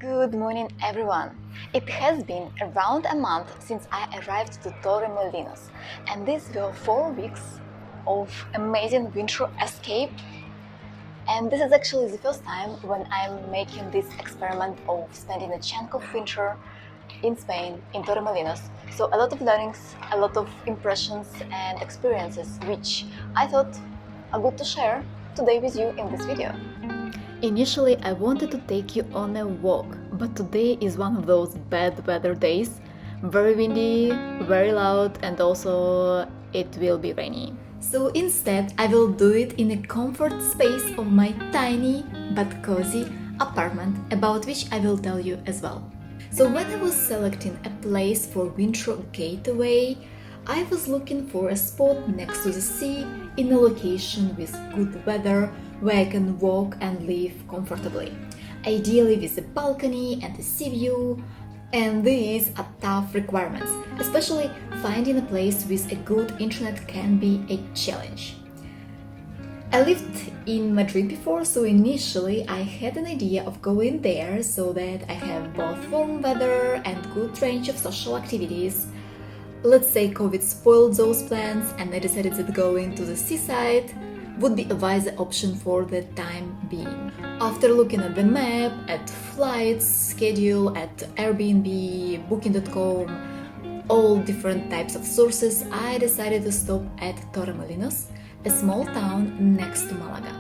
Good morning, everyone. It has been around a month since I arrived to Torremolinos, and these were 4 weeks of amazing winter escape. And this is actually the first time when I'm making this experiment of spending a chunk of winter in Spain, in Torremolinos. So a lot of learnings, a lot of impressions and experiences, which I thought are good to share today with you in this video. Initially, I wanted to take you on a walk, but today is one of those bad weather days. Very windy, very loud, and also it will be rainy. So instead, I will do it in a comfort space of my tiny but cozy apartment, about which I will tell you as well. So when I was selecting a place for winter getaway, I was looking for a spot next to the sea in a location with good weather where I can walk and live comfortably. Ideally with a balcony and a sea view, and these are tough requirements, especially finding a place with a good internet can be a challenge. I lived in Madrid before, so initially I had an idea of going there so that I have both warm weather and good range of social activities. Let's say COVID spoiled those plans and I decided that going to the seaside would be a wiser option for the time being. After looking at the map, at flights, schedule, at Airbnb, Booking.com, all different types of sources, I decided to stop at Torremolinos, a small town next to Malaga.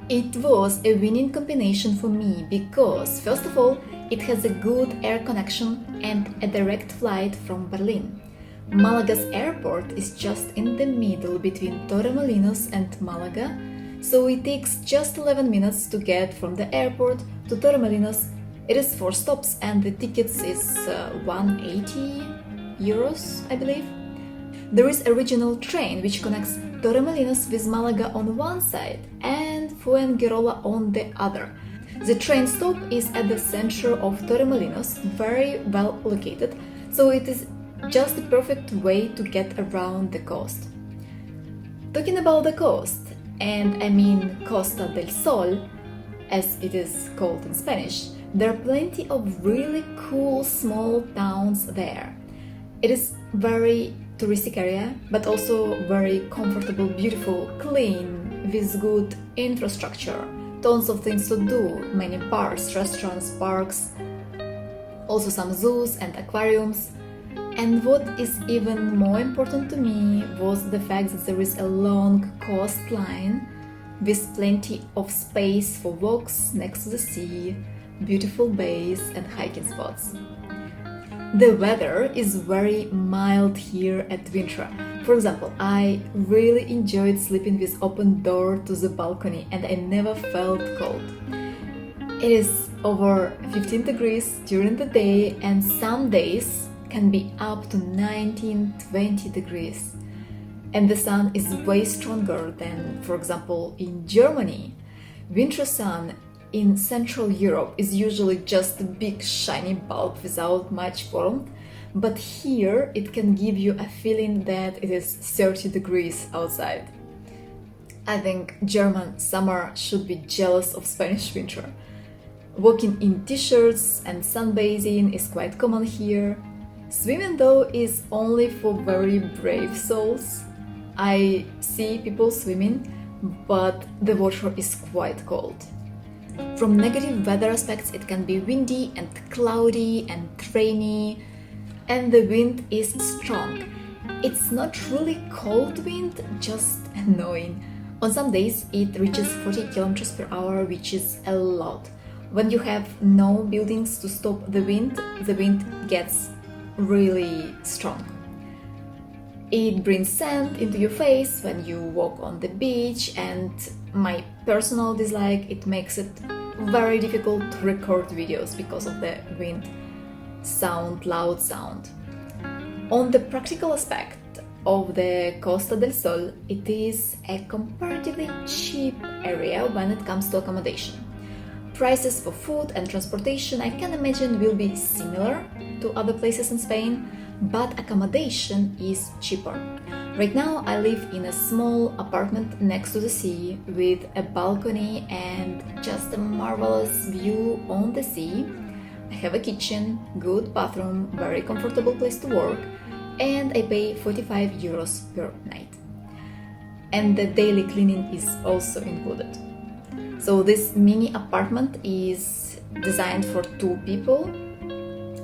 It was a winning combination for me because, first of all, it has a good air connection and a direct flight from Berlin. Malaga's airport is just in the middle between Torremolinos and Malaga, so it takes just 11 minutes to get from the airport to Torremolinos. It is 4 stops and the tickets is 180 euros, I believe. There is a regional train which connects Torremolinos with Malaga on one side and Fuengirola on the other. The train stop is at the center of Torremolinos, very well located, so it is just the perfect way to get around the coast. Talking about the coast, and I mean Costa del Sol, as it is called in Spanish, there are plenty of really cool small towns there. It is very touristic area, but also very comfortable, beautiful, clean, with good infrastructure, tons of things to do, many bars, restaurants, parks, also some zoos and aquariums. And what is even more important to me was the fact that there is a long coastline with plenty of space for walks next to the sea, beautiful bays and hiking spots. The weather is very mild here at Vintra. For example, I really enjoyed sleeping with open door to the balcony and I never felt cold. It is over 15 degrees during the day and some days can be up to 19-20 degrees. And the sun is way stronger than, for example, in Germany. Winter sun in Central Europe is usually just a big shiny bulb without much warmth, but here it can give you a feeling that it is 30 degrees outside. I think German summer should be jealous of Spanish winter. Walking in t-shirts and sunbathing is quite common here. Swimming though is only for very brave souls. I see people swimming, but the water is quite cold. From negative weather aspects, it can be windy and cloudy and rainy, and the wind is strong. It's not really cold wind, just annoying. On some days it reaches 40 km per hour, which is a lot. When you have no buildings to stop the wind gets really strong. It brings sand into your face when you walk on the beach, and my personal dislike, it makes it very difficult to record videos because of the wind sound, loud sound. On the practical aspect of the Costa del Sol, it is a comparatively cheap area when it comes to accommodation. Prices for food and transportation I can imagine will be similar to other places in Spain, but accommodation is cheaper. Right now I live in a small apartment next to the sea with a balcony and just a marvelous view on the sea. I have a kitchen, good bathroom, very comfortable place to work, and I pay 45 euros per night. And the daily cleaning is also included. So this mini apartment is designed for 2 people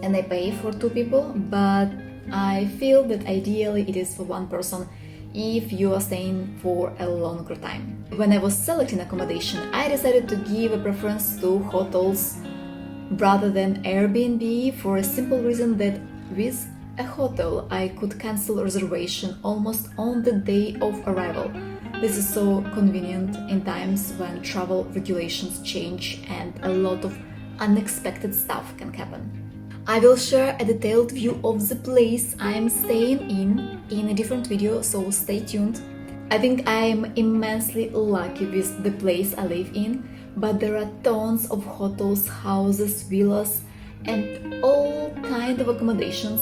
and I pay for 2 people, but I feel that ideally it is for 1 person if you are staying for a longer time. When I was selecting accommodation, I decided to give a preference to hotels rather than Airbnb for a simple reason that with a hotel I could cancel reservation almost on the day of arrival. This is so convenient in times when travel regulations change and a lot of unexpected stuff can happen. I will share a detailed view of the place I am staying in a different video, so stay tuned. I think I am immensely lucky with the place I live in, but there are tons of hotels, houses, villas and all kind of accommodations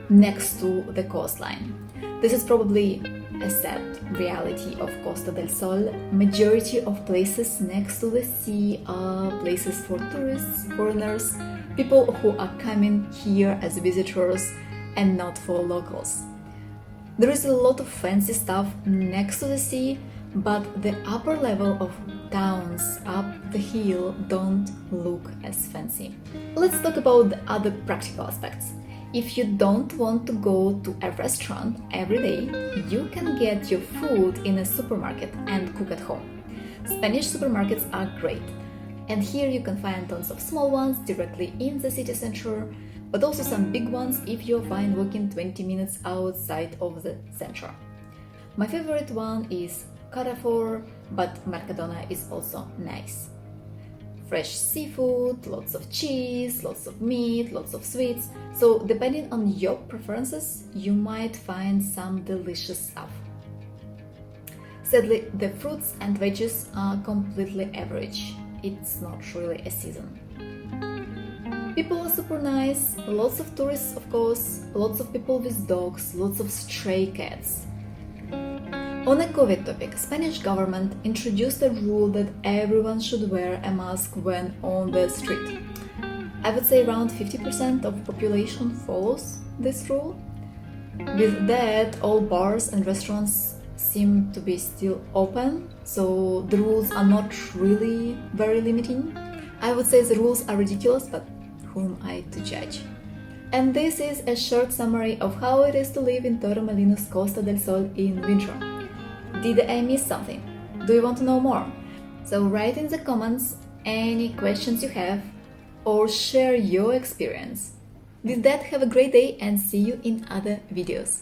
next to the coastline. This is probably a sad reality of Costa del Sol. Majority of places next to the sea are places for tourists, foreigners, people who are coming here as visitors and not for locals. There is a lot of fancy stuff next to the sea, but the upper level of towns up the hill don't look as fancy. Let's talk about the other practical aspects. If you don't want to go to a restaurant every day, you can get your food in a supermarket and cook at home. Spanish supermarkets are great, and here you can find tons of small ones directly in the city center, but also some big ones if you're fine walking 20 minutes outside of the center. My favorite one is Carrefour, but Mercadona is also nice. Fresh seafood, lots of cheese, lots of meat, lots of sweets. So depending on your preferences, you might find some delicious stuff. Sadly, the fruits and veggies are completely average. It's not really a season. People are super nice, lots of tourists of course, lots of people with dogs, lots of stray cats. On a COVID topic, Spanish government introduced a rule that everyone should wear a mask when on the street. I would say around 50% of population follows this rule. With that, all bars and restaurants seem to be still open, so the rules are not really very limiting. I would say the rules are ridiculous, but who am I to judge? And this is a short summary of how it is to live in Torremolinos, Costa del Sol in winter. Did I miss something? Do you want to know more? So write in the comments any questions you have or share your experience. With that, have a great day and see you in other videos.